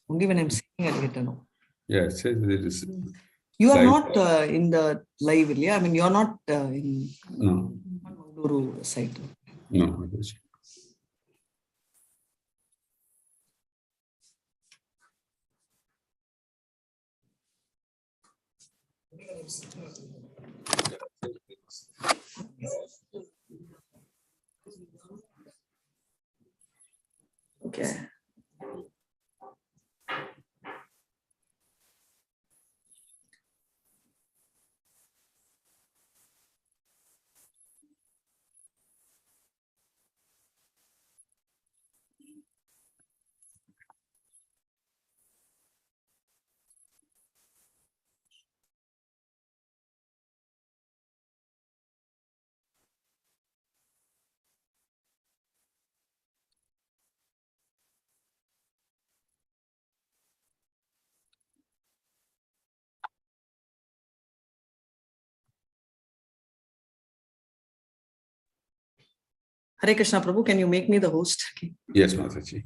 Only when I'm saying I'll get to know. Yes, it is. You are Live. not in the live, yeah? I mean, you are not in No, Mangaluru site. no. Mataji. Okay. Hare Krishna Prabhu, can you make me the host? Yes, Mataji.